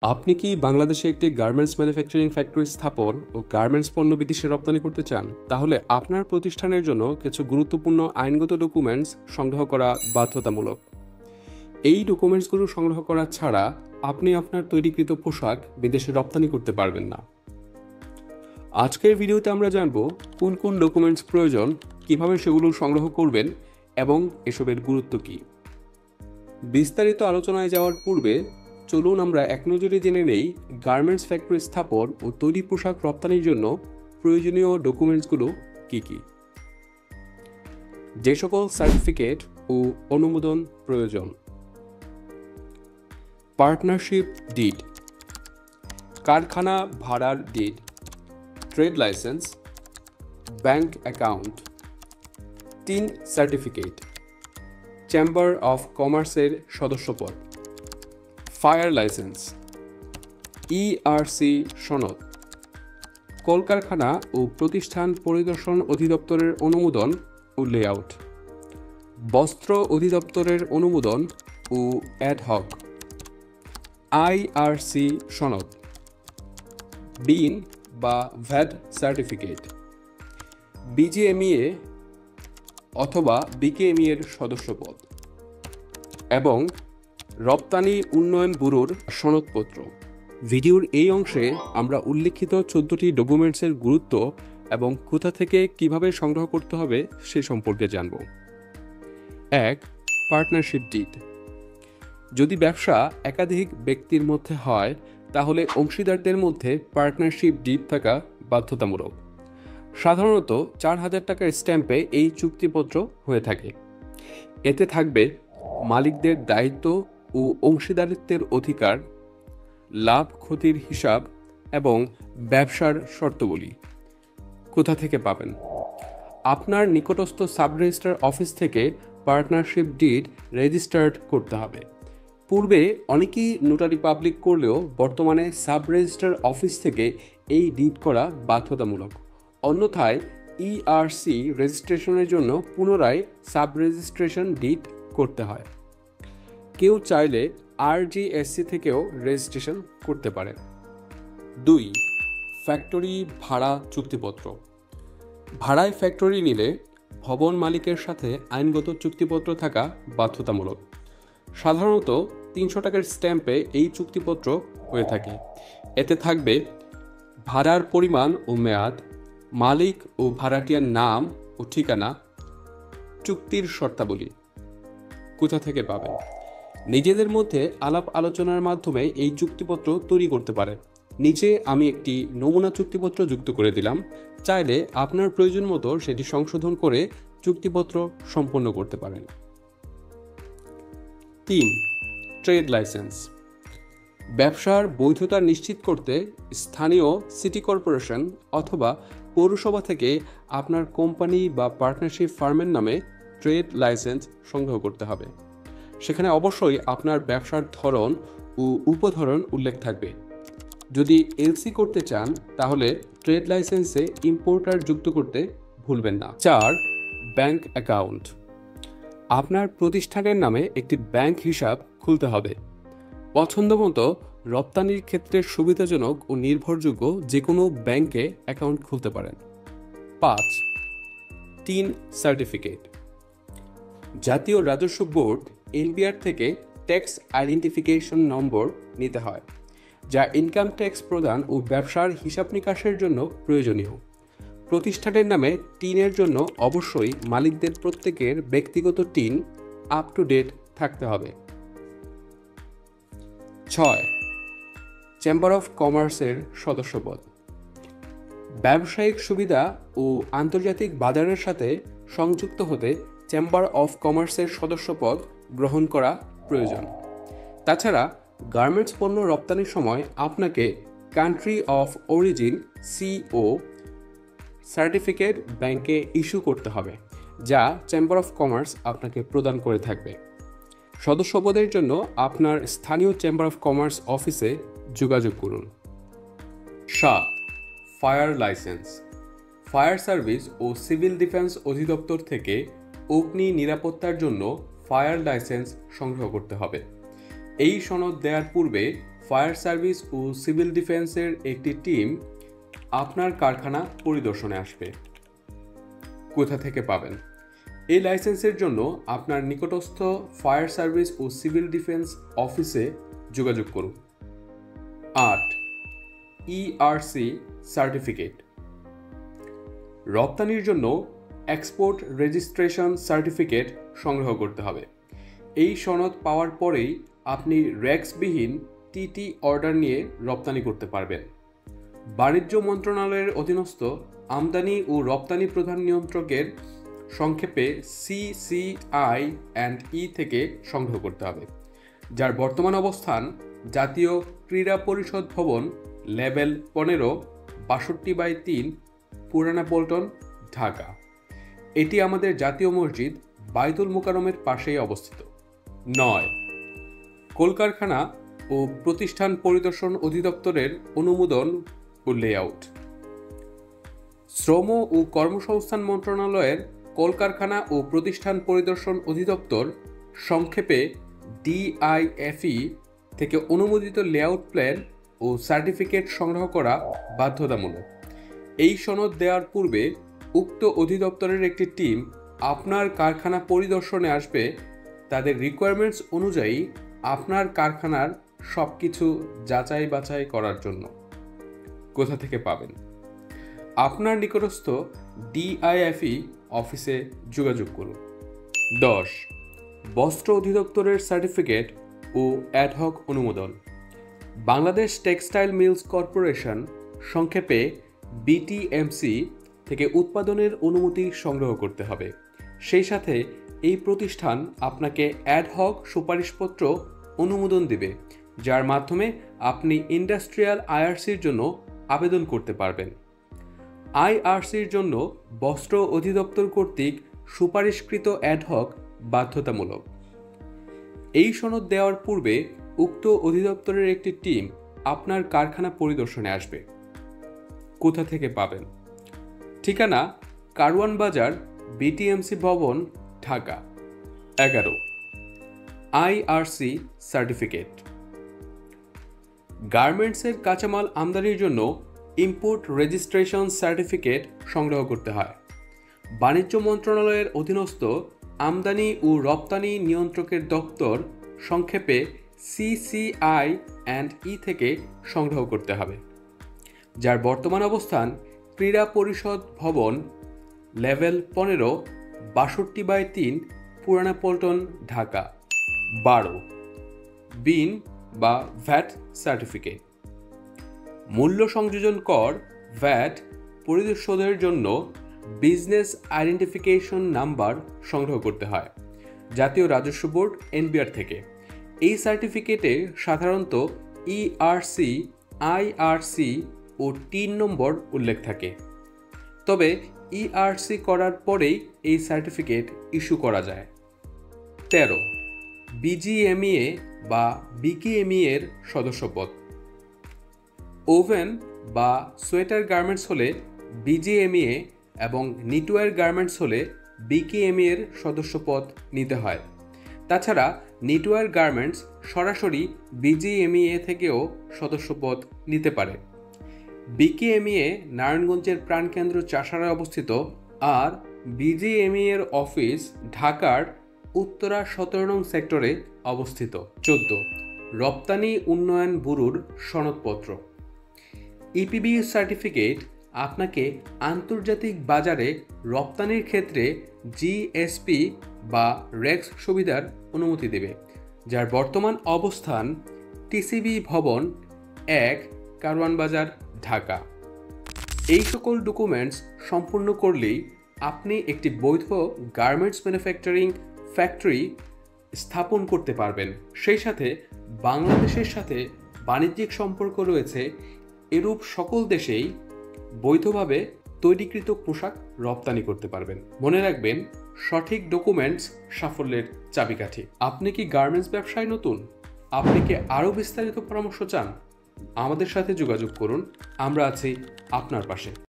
আপনি কি বাংলাদেশে একটি গার্মেন্টস ম্যানুফ্যাকচারিং ফ্যাক্টরি স্থাপন ও গার্মেন্টস পণ্য বিদেশে রপ্তানি করতে চান? তাহলে আপনার প্রতিষ্ঠানের জন্য কিছু গুরুত্বপূর্ণ আইনগত ডকুমেন্টস সংগ্রহ করা বাধ্যতামূলক। এই ডকুমেন্টসগুলো সংগ্রহ করা ছাড়া আপনি আপনার তৈরিকৃত পোশাক বিদেশে রপ্তানি করতে পারবেন না। আজকের ভিডিওতে আমরা জানব কোন কোন ডকুমেন্টস প্রয়োজন, কিভাবে সেগুলো সংগ্রহ করবেন এবং এসবের গুরুত্ব কী। বিস্তারিত আলোচনায় যাওয়ার পূর্বে চলুন আমরা এক নজরে জেনে নেই গার্মেন্টস ফ্যাক্টরি স্থাপন ও তৈরি পোশাক রপ্তানির জন্য প্রয়োজনীয় ডকুমেন্টসগুলো কী কী। যে সকল সার্টিফিকেট ও অনুমোদন প্রয়োজন: পার্টনারশিপ ডিড, কারখানা ভাড়ার did, trade licence, bank account, tin certificate, chamber of কমার্সের সদস্যপদ, ফায়ার লাইসেন্স, ইআরসি সনদ, কলকারখানা ও প্রতিষ্ঠান পরিদর্শন অধিদপ্তরের অনুমোদন ও লেআউট, বস্ত্র অধিদপ্তরের অনুমোদন ও অ্যাডহক, আইআরসি সনদ, বিন বা ভ্যাট সার্টিফিকেট, বিজিএমইএ অথবা বিকেএমই এর সদস্যপদ এবং রপ্তানি উন্নয়ন ব্যুরোর সনদপত্র। ভিডিওর এই অংশে আমরা উল্লিখিত 14টি ডকুমেন্টসের গুরুত্ব এবং কোথা থেকে কিভাবে সংগ্রহ করতে হবে সে সম্পর্কে জানব। 1. Partnership did. যদি ব্যবসা একাধিক ব্যক্তির মধ্যে হয় তাহলে অংশীদারদের মধ্যে পার্টনারশিপ ডিড থাকা বাধ্যতামূলক। সাধারণত 4,000 টাকার স্ট্যাম্পে এই চুক্তিপত্র হয়ে থাকে। এতে থাকবে মালিকদের দায়িত্ব ও অংশীদারিত্বের অধিকার, লাভ ক্ষতির হিসাব এবং ব্যবসার শর্তাবলী। কোথা থেকে পাবেন? আপনার নিকটস্থ সাব রেজিস্ট্রার অফিস থেকে পার্টনারশিপ ডিড রেজিস্টার্ড করতে হবে। পূর্বে অনেকেই নোটারি পাবলিক করলেও বর্তমানে সাব রেজিস্ট্রার অফিস থেকে এই ডিড করা বাধ্যতামূলক। অন্যথায় ইআরসি রেজিস্ট্রেশনের জন্য পুনরায় সাব রেজিস্ট্রেশন ডিড করতে হয়। কেউ চাইলে আরজিএসসি থেকেও রেজিস্ট্রেশন করতে পারে। 2. ফ্যাক্টরি ভাড়া চুক্তিপত্র। ভাড়ায় ফ্যাক্টরি নিলে ভবন মালিকের সাথে আইনগত চুক্তিপত্র থাকা বাধ্যতামূলক। সাধারণত 300 টাকার স্ট্যাম্পে এই চুক্তিপত্র হয়ে থাকে। এতে থাকবে ভাড়ার পরিমাণ ও মেয়াদ, মালিক ও ভাড়াটিয়ার নাম ও ঠিকানা, চুক্তির শর্তাবলী। কোথা থেকে পাবেন? নিজেদের মধ্যে আলাপ আলোচনার মাধ্যমে এই চুক্তিপত্র তৈরি করতে পারে। নিচে আমি একটি নমুনা চুক্তিপত্র যুক্ত করে দিলাম। চাইলে আপনার প্রয়োজন মতো সেটি সংশোধন করে চুক্তিপত্র সম্পন্ন করতে পারেন। 3. Trade licence. ব্যবসার বৈধতা নিশ্চিত করতে স্থানীয় সিটি কর্পোরেশন অথবা পৌরসভা থেকে আপনার কোম্পানি বা পার্টনারশিপ ফার্মের নামে ট্রেড লাইসেন্স সংগ্রহ করতে হবে। সেখানে অবশ্যই আপনার ব্যবসার ধরন ও উপধরন উল্লেখ থাকবে। যদি এলসি করতে চান তাহলে ট্রেড লাইসেন্সে ইম্পোর্টার যুক্ত করতে ভুলবেন না। 4. Bank account. আপনার প্রতিষ্ঠানের নামে একটি ব্যাংক হিসাব খুলতে হবে। পছন্দমতো রপ্তানির ক্ষেত্রে সুবিধাজনক ও নির্ভরযোগ্য যে কোনো ব্যাংকে অ্যাকাউন্ট খুলতে পারেন। 5. Tin certificate. জাতীয় রাজস্ব বোর্ড এনবিআর থেকে ট্যাক্স আইডেন্টিফিকেশন নম্বর নিতে হয়, যা ইনকাম ট্যাক্স প্রদান ও ব্যবসার হিসাব নিকাশের জন্য প্রয়োজনীয়। প্রতিষ্ঠানের নামে টিনের জন্য অবশ্যই মালিকদের প্রত্যেকের ব্যক্তিগত টিন আপ টু ডেট থাকতে হবে। 6. চেম্বার অফ কমার্সের সদস্যপদ। ব্যবসায়িক সুবিধা ও আন্তর্জাতিক বাজারের সাথে সংযুক্ত হতে চেম্বার অফ কমার্সের সদস্যপদ গ্রহণ করা প্রয়োজন। তাছাড়া গার্মেন্টস পণ্য রপ্তানির সময় আপনাকে country of origin CO certificate ব্যাংকে ইস্যু করতে হবে, যা চেম্বার অফ কমার্স আপনাকে প্রদান করে থাকবে। সদস্যপদের জন্য আপনার স্থানীয় চেম্বার অফ কমার্স অফিসে যোগাযোগ করুন। 7. Fire licence. ফায়ার সার্ভিস ও সিভিল ডিফেন্স অধিদপ্তর থেকে অগ্নি নিরাপত্তার জন্য ফায়ার লাইসেন্স সংগ্রহ করতে হবে। এই সনদ দেওয়ার পূর্বে ফায়ার সার্ভিস ও সিভিল ডিফেন্সের একটি টিম আপনার কারখানা পরিদর্শনে আসবে। কোথা থেকে পাবেন? এই লাইসেন্সের জন্য আপনার নিকটস্থ ফায়ার সার্ভিস ও সিভিল ডিফেন্স অফিসে যোগাযোগ করুন। 8. ERC certificate. রপ্তানির জন্য এক্সপোর্ট রেজিস্ট্রেশন সার্টিফিকেট সংগ্রহ করতে হবে। এই সনদ পাওয়ার পরেই আপনি র্যাক্সবিহীন টিটি অর্ডার নিয়ে রপ্তানি করতে পারবেন। বাণিজ্য মন্ত্রণালয়ের অধীনস্থ আমদানি ও রপ্তানি প্রধান নিয়ন্ত্রকের সংক্ষেপে CCI&E থেকে সংগ্রহ করতে হবে, যার বর্তমান অবস্থান জাতীয় ক্রীড়া পরিষদ ভবন, লেভেল 15, 62/3, পুরানা পল্টন, ঢাকা। এটি আমাদের জাতীয় মসজিদ বাইতুল মোকাররমের পাশেই অবস্থিত। 9. কলকারখানা ও প্রতিষ্ঠান পরিদর্শন অধিদপ্তরের অনুমোদন ও লেআউট। শ্রম ও কর্মসংস্থান মন্ত্রণালয়ের কলকারখানা ও প্রতিষ্ঠান পরিদর্শন অধিদপ্তর সংক্ষেপে DIFE থেকে অনুমোদিত লেআউট প্ল্যান ও সার্টিফিকেট সংগ্রহ করা বাধ্যতামূলক। এই সনদ দেওয়ার পূর্বে উক্ত অধিদপ্তরের একটি টিম আপনার কারখানা পরিদর্শনে আসবে তাদের রিকোয়ারমেন্টস অনুযায়ী আপনার কারখানার সবকিছু যাচাই বাছাই করার জন্য। কোথা থেকে পাবেন? আপনার নিকটস্থ DIFE অফিসে যোগাযোগ করুন। 10. বস্ত্র অধিদপ্তরের সার্টিফিকেট ও অ্যাডহক অনুমোদন। বাংলাদেশ টেক্সটাইল মিলস কর্পোরেশন সংক্ষেপে BTMC থেকে উৎপাদনের অনুমতি সংগ্রহ করতে হবে। সেই সাথে এই প্রতিষ্ঠান আপনাকে অ্যাডহক সুপারিশপত্র অনুমোদন দেবে, যার মাধ্যমে আপনি ইন্ডাস্ট্রিয়াল IRCর জন্য আবেদন করতে পারবেন। IRCর জন্য বস্ত্র অধিদপ্তর কর্তৃক সুপারিশকৃত অ্যাডহক বাধ্যতামূলক। এই সনদ দেওয়ার পূর্বে উক্ত অধিদপ্তরের একটি টিম আপনার কারখানা পরিদর্শনে আসবে। কোথা থেকে পাবেন? ঠিকানা কারওয়ান বাজার, BTMC ভবন, ঢাকা। 11. IRC certificate. গার্মেন্টসের কাঁচামাল আমদানির জন্য ইম্পোর্ট রেজিস্ট্রেশন সার্টিফিকেট সংগ্রহ করতে হয়। বাণিজ্য মন্ত্রণালয়ের অধীনস্থ আমদানি ও রপ্তানি নিয়ন্ত্রকের দপ্তর সংক্ষেপে CCI&E থেকে সংগ্রহ করতে হবে, যার বর্তমান অবস্থান ক্রীড়া পরিষদ ভবন, লেভেল 15, 62/3, পুরানা পল্টন, ঢাকা। 12. বিন বা ভ্যাট সার্টিফিকেট। মূল্য সংযোজন কর ভ্যাট পরিশোধের জন্য বিজনেস আইডেন্টিফিকেশন নাম্বার সংগ্রহ করতে হয় জাতীয় রাজস্ব বোর্ড NBR থেকে। এই সার্টিফিকেটে সাধারণত ERC, IRC ও TIN নম্বর উল্লেখ থাকে, তবে ERC করার পরেই এই সার্টিফিকেট ইস্যু করা যায়। 13. BGMEA বা BKME এর সদস্যপদ। ওভেন বা সোয়েটার গার্মেন্টস হলে BGMEA এবং নিটওয়্যার গার্মেন্টস হলে BKME এর সদস্যপদ নিতে হয়। তাছাড়া নিটওয়্যার গার্মেন্টস সরাসরি BGMEA থেকেও সদস্যপদ নিতে পারে। BKMEA নারায়ণগঞ্জের প্রাণকেন্দ্র চাষারায় অবস্থিত, আর BGMEA এর অফিস ঢাকার উত্তরা 17 নং সেক্টরে অবস্থিত। 14. রপ্তানি উন্নয়ন ব্যুরোর সনদপত্র। EPB সার্টিফিকেট আপনাকে আন্তর্জাতিক বাজারে রপ্তানির ক্ষেত্রে GSP বা রেক্স সুবিধার অনুমতি দেবে, যার বর্তমান অবস্থান TCB ভবন 1, কারওয়ান বাজার, ঢাকা। এই সকল ডকুমেন্টস সম্পূর্ণ করলেই আপনি একটি বৈধ গার্মেন্টস ম্যানুফ্যাকচারিং ফ্যাক্টরি স্থাপন করতে পারবেন। সেই সাথে বাংলাদেশের সাথে বাণিজ্যিক সম্পর্ক রয়েছে এরূপ সকল দেশেই বৈধভাবে তৈরিকৃত পোশাক রপ্তানি করতে পারবেন। মনে রাখবেন, সঠিক ডকুমেন্টস সাফল্যের চাবিকাঠি। আপনি কি গার্মেন্টস ব্যবসায় নতুন? আপনি কি আরও বিস্তারিত পরামর্শ চান? আমাদের সাথে যোগাযোগ করুন, আমরা আছি আপনার পাশে।